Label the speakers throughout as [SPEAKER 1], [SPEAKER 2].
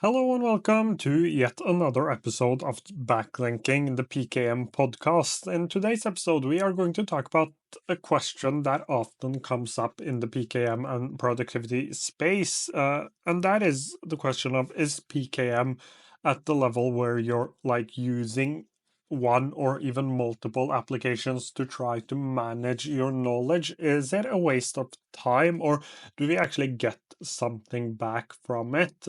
[SPEAKER 1] Hello and welcome to yet another episode of Backlinking, the PKM podcast. In today's episode, we are going to talk about a question that often comes up in the PKM and productivity space, and that is the question of is PKM at the level where you're like using one or even multiple applications to try to manage your knowledge? Is it a waste of time, or do we actually get something back from it?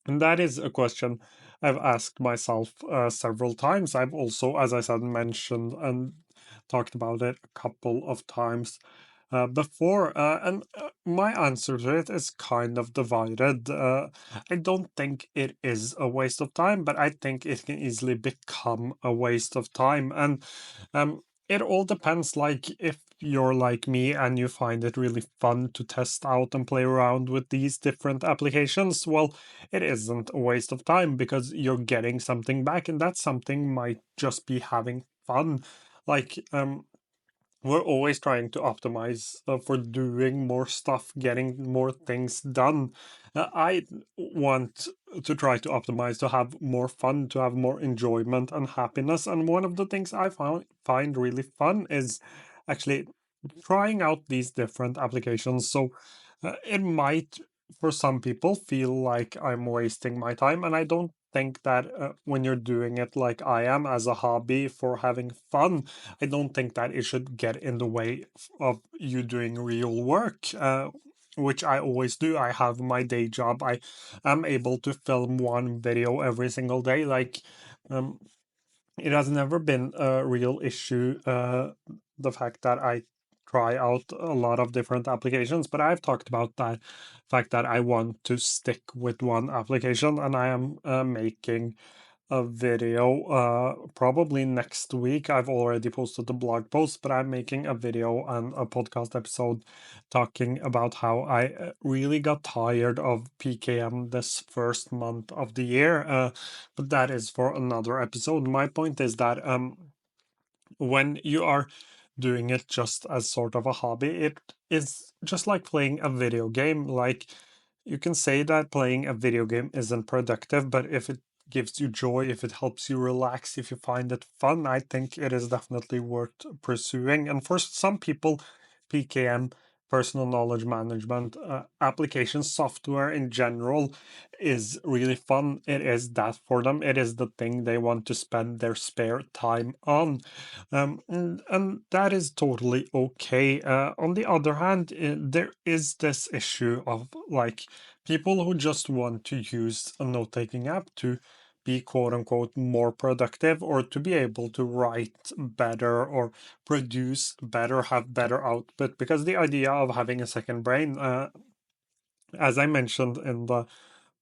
[SPEAKER 1] And that is a question I've asked myself several times. I've also, as I said, mentioned and talked about it a couple of times before. And my answer to it is kind of divided. I don't think it is a waste of time, but I think it can easily become a waste of time. And it all depends, like, if you're like me and you find it really fun to test out and play around with these different applications, well, it isn't a waste of time because you're getting something back, and that something might just be having fun. Like, we're always trying to optimize for doing more stuff, getting more things done. I want to try to optimize to have more fun, to have more enjoyment and happiness. And one of the things I find really fun is actually trying out these different applications. So it might, for some people, feel like I'm wasting my time. And I don't think that when you're doing it like I am as a hobby for having fun, I don't think that it should get in the way of you doing real work, which I always do. I have my day job. I am able to film one video every single day. Like, um, it has never been a real issue, the fact that I try out a lot of different applications, but I've talked about that fact that I want to stick with one application, and I am making a video probably next week. I've already posted the blog post, but I'm making a video and a podcast episode talking about how I really got tired of PKM this first month of the year. But that is for another episode. My point is that when you are doing it just as sort of a hobby, it is just like playing a video game. Like, you can say that playing a video game isn't productive, but if it gives you joy, if it helps you relax, if you find it fun, I think it is definitely worth pursuing. And for some people, PKM, personal knowledge management, application software in general, is really fun. It is that for them. It is the thing they want to spend their spare time on. And that is totally okay. On the other hand, there is this issue of like people who just want to use a note taking app to be quote unquote more productive, or to be able to write better or produce better, have better output. Because the idea of having a second brain, as I mentioned in the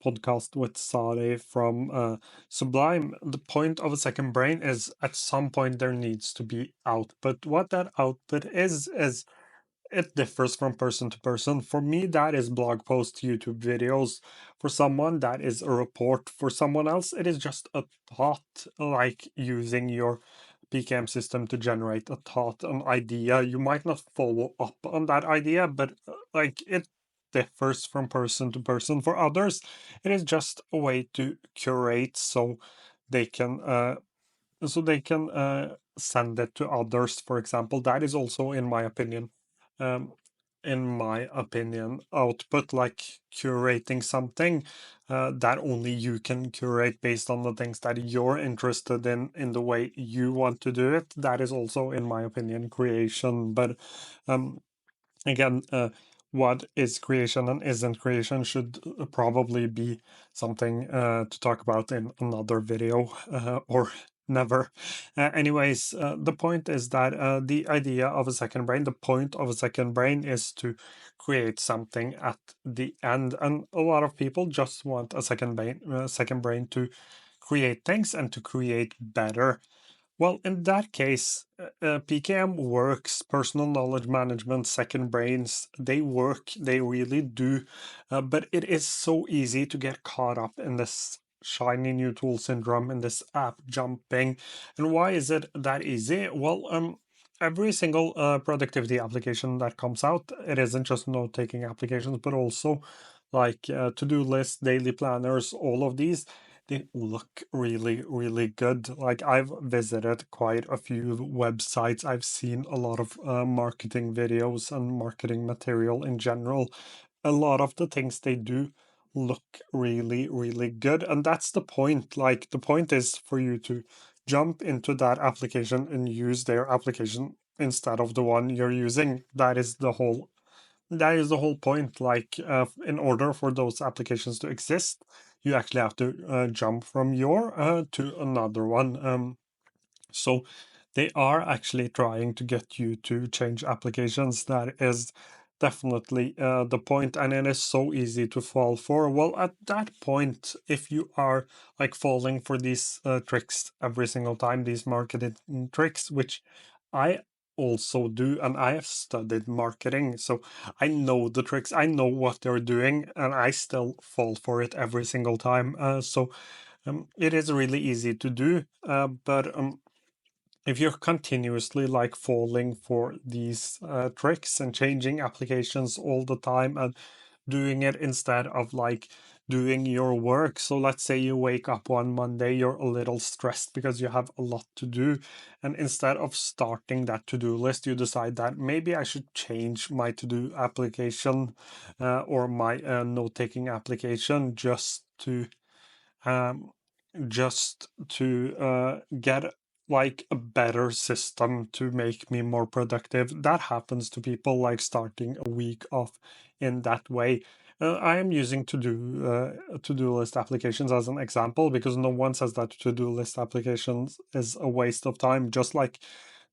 [SPEAKER 1] podcast with Sari from Sublime, the point of a second brain is at some point there needs to be output. What that output is it differs from person to person. For me, that is blog posts, YouTube videos. For someone, that is a report. For someone else, it is just a thought, like using your PKM system to generate a thought, an idea. You might not follow up on that idea, but like it differs from person to person. For others, it is just a way to curate so they can send it to others, for example. That is also, um, in my opinion, output, like curating something that only you can curate based on the things that you're interested in the way you want to do it. That is also, in my opinion, creation. But um, again, what is creation and isn't creation should probably be something to talk about in another video, or never. Anyways, the point is that the idea of a second brain, the point of a second brain is to create something at the end. And a lot of people just want a second brain to create things and to create better. Well, in that case, PKM works, personal knowledge management, second brains, they work, they really do. But it is so easy to get caught up in this shiny new tool syndrome, in this app jumping. And why is it that easy? Well, every single productivity application that comes out, it isn't just note taking applications, but also like to-do lists, daily planners, all of these, they look really, really good. Like I've visited quite a few websites. I've seen a lot of marketing videos and marketing material in general. A lot of the things they do look really, really good. And that's the point. Like the point is for you to jump into that application and use their application instead of the one you're using. That is the whole point. Like, in order for those applications to exist, you actually have to jump from your to another one. So they are actually trying to get you to change applications. That is definitely the point, and it is so easy to fall for. Well, at that point, if you are like falling for these tricks every single time, these marketing tricks, which I also do, and I have studied marketing, so I know the tricks, I know what they're doing, and I still fall for it every single time. So it is really easy to do, but if you're continuously like falling for these tricks and changing applications all the time and doing it instead of like doing your work. So let's say you wake up one Monday, you're a little stressed because you have a lot to do. And instead of starting that to-do list, you decide that maybe I should change my to-do application or my note-taking application um, just to get like a better system to make me more productive. That happens to people like starting a week off in that way. I am using to-do list applications as an example because no one says that to-do list applications is a waste of time, just like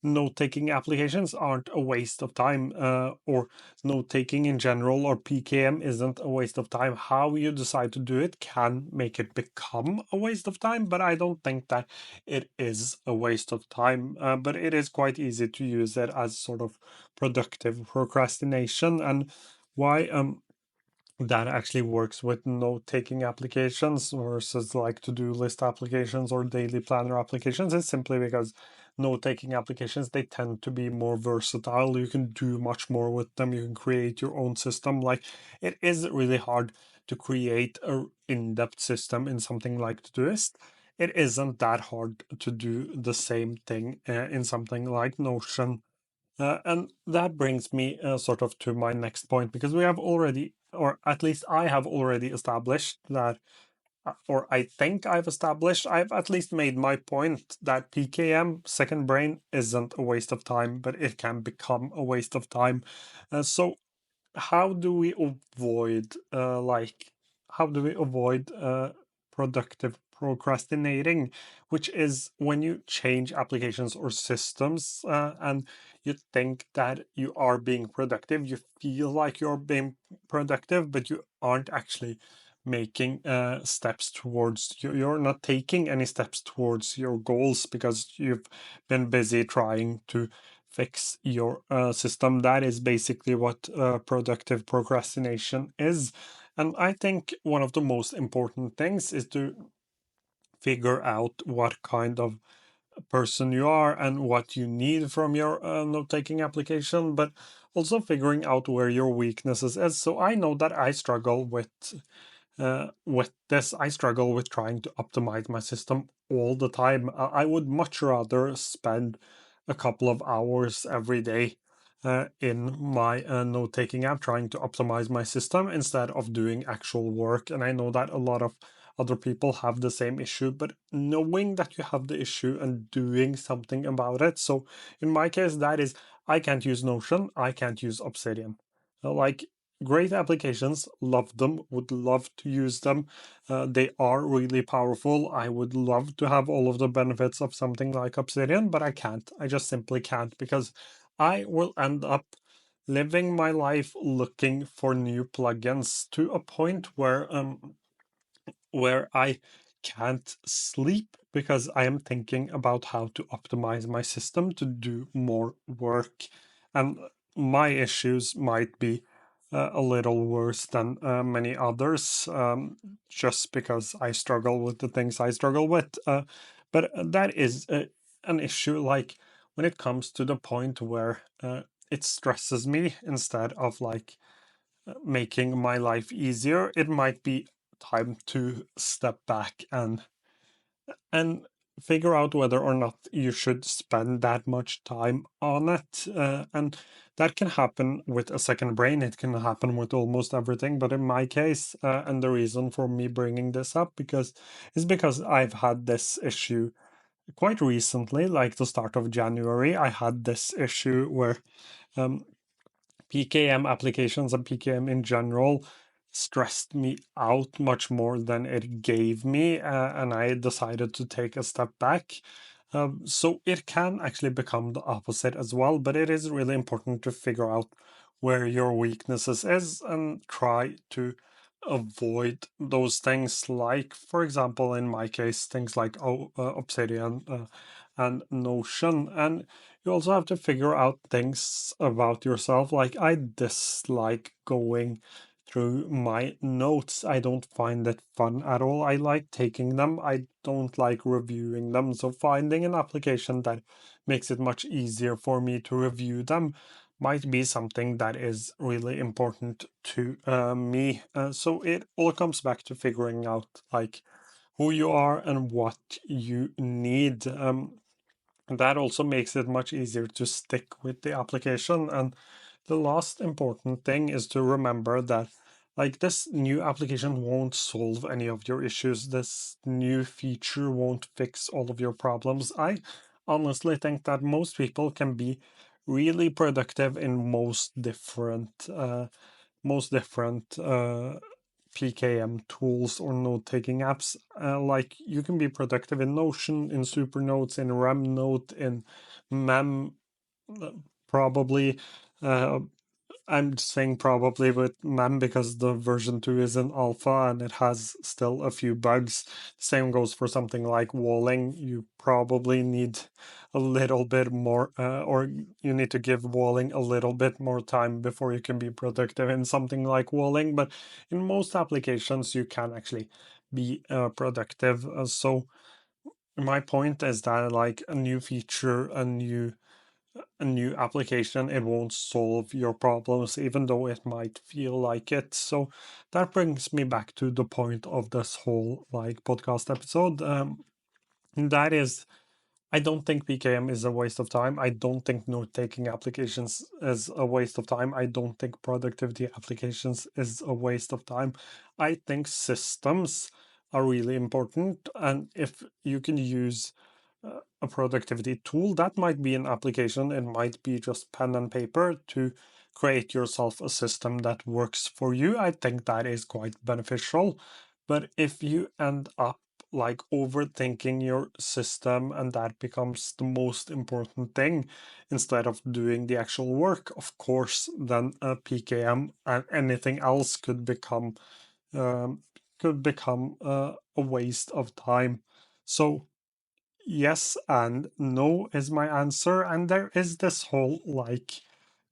[SPEAKER 1] note-taking applications aren't a waste of time, or note-taking in general or PKM isn't a waste of time. How you decide to do it can make it become a waste of time, but I don't think that it is a waste of time. But it is quite easy to use it as sort of productive procrastination. And why that actually works with note-taking applications versus like to-do list applications or daily planner applications is simply because note-taking applications, they tend to be more versatile. You can do much more with them. You can create your own system. Like it is really hard to create a in-depth system in something like Todoist. It isn't that hard to do the same thing in something like Notion, and that brings me sort of to my next point, because we have already, or at least I have already established that, or I think I've at least made my point that PKM, second brain, isn't a waste of time, but it can become a waste of time. So how do we avoid how do we avoid productive procrastinating, which is when you change applications or systems and you think that you are being productive, you feel like you're being productive, but you aren't actually making steps towards you're not taking any steps towards your goals because you've been busy trying to fix your system. That is basically what productive procrastination is. And I think one of the most important things is to figure out what kind of person you are and what you need from your note-taking application, but also figuring out where your weaknesses is. So I know that I struggle with this. I struggle with trying to optimize my system all the time. I would much rather spend a couple of hours every day in my note-taking app trying to optimize my system instead of doing actual work. And I know that a lot of other people have the same issue, but knowing that you have the issue and doing something about it. So in my case, that is, I can't use Notion, I can't use Obsidian. Like, great applications, love them, would love to use them. They are really powerful. I would love to have all of the benefits of something like Obsidian, but I can't. I just simply can't, because I will end up living my life looking for new plugins to a point where I can't sleep because I am thinking about how to optimize my system to do more work. And my issues might be a little worse than many others, just because I struggle with the things I struggle with. But that is an issue, like when it comes to the point where it stresses me instead of like making my life easier, it might be time to step back and figure out whether or not you should spend that much time on it. And that can happen with a second brain. It can happen with almost everything. But in my case, and the reason for me bringing this up because I've had this issue quite recently, like the start of January. I had this issue where um, PKM applications and PKM in general stressed me out much more than it gave me, and I decided to take a step back. So it can actually become the opposite as well, but it is really important to figure out where your weaknesses is and try to avoid those things, like, for example, in my case, things like Obsidian and Notion. And you also have to figure out things about yourself. Like, I dislike going through my notes. I don't find it fun at all. I like taking them. I don't like reviewing them. So finding an application that makes it much easier for me to review them might be something that is really important to me. So it all comes back to figuring out like who you are and what you need. That also makes it much easier to stick with the application. And the last important thing is to remember that like this new application won't solve any of your issues. This new feature won't fix all of your problems. I honestly think that most people can be really productive in most different PKM tools or note-taking apps. Like you can be productive in Notion, in Supernotes, in RemNote, in Mem, uh, probably. Uh, I'm saying probably with Mem because the version 2 is in alpha and it has still a few bugs. Same goes for something like walling. You probably need a little bit more, or you need to give walling a little bit more time before you can be productive in something like walling. But in most applications, you can actually be productive. So my point is that like a new feature, a new application, it won't solve your problems, even though it might feel like it. So that brings me back to the point of this whole like podcast episode. And that is, I don't think PKM is a waste of time. I don't think note-taking applications is a waste of time. I don't think productivity applications is a waste of time. I think systems are really important, and if you can use a productivity tool, that might be an application. It might be just pen and paper to create yourself a system that works for you. I think that is quite beneficial. But if you end up like overthinking your system and that becomes the most important thing instead of doing the actual work, of course, then a PKM and anything else um, could become a waste of time. So yes and no is my answer. And there is this whole like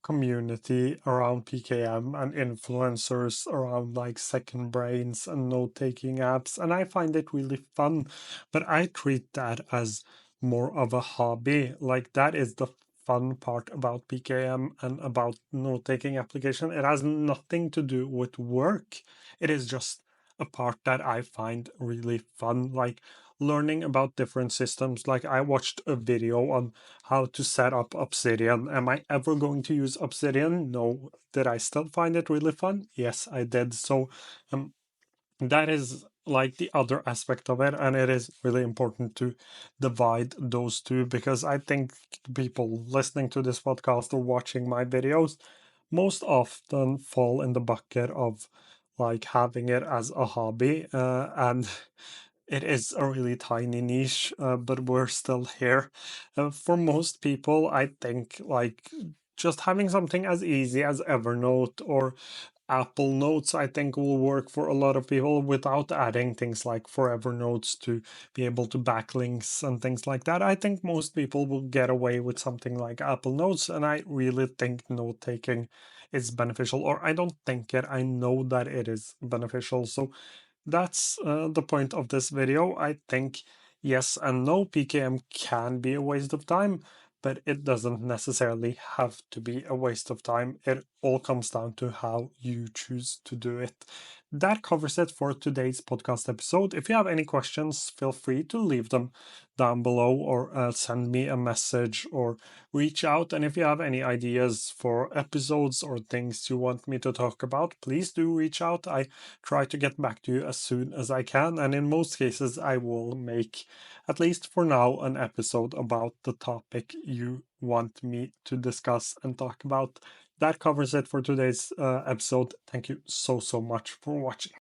[SPEAKER 1] community around PKM and influencers around like second brains and note taking apps. And I find it really fun, but I treat that as more of a hobby. Like that is the fun part about PKM and about note taking application. It has nothing to do with work. It is just a part that I find really fun. Like learning about different systems. Like I watched a video on how to set up Obsidian. Am I ever going to use Obsidian? No. Did I still find it really fun? Yes, I did. So um, that is like the other aspect of it, and it is really important to divide those two because I think people listening to this podcast or watching my videos most often fall in the bucket of like having it as a hobby, and it is a really tiny niche, but we're still here. For most people, I think like just having something as easy as Evernote or Apple Notes, I think will work for a lot of people without adding things like Forever Notes to be able to backlinks and things like that. I think most people will get away with something like Apple Notes, and I really think note taking is beneficial, or I don't think it, I know that it is beneficial. So that's the point of this video. I think yes and no, PKM can be a waste of time, but it doesn't necessarily have to be a waste of time. It all comes down to how you choose to do it. That covers it for today's podcast episode. If you have any questions, feel free to leave them down below, or send me a message or reach out. And if you have any ideas for episodes or things you want me to talk about, please do reach out. I try to get back to you as soon as I can, and in most cases I will make, at least for now, an episode about the topic you want me to discuss and talk about. That covers it for today's episode. Thank you so much for watching.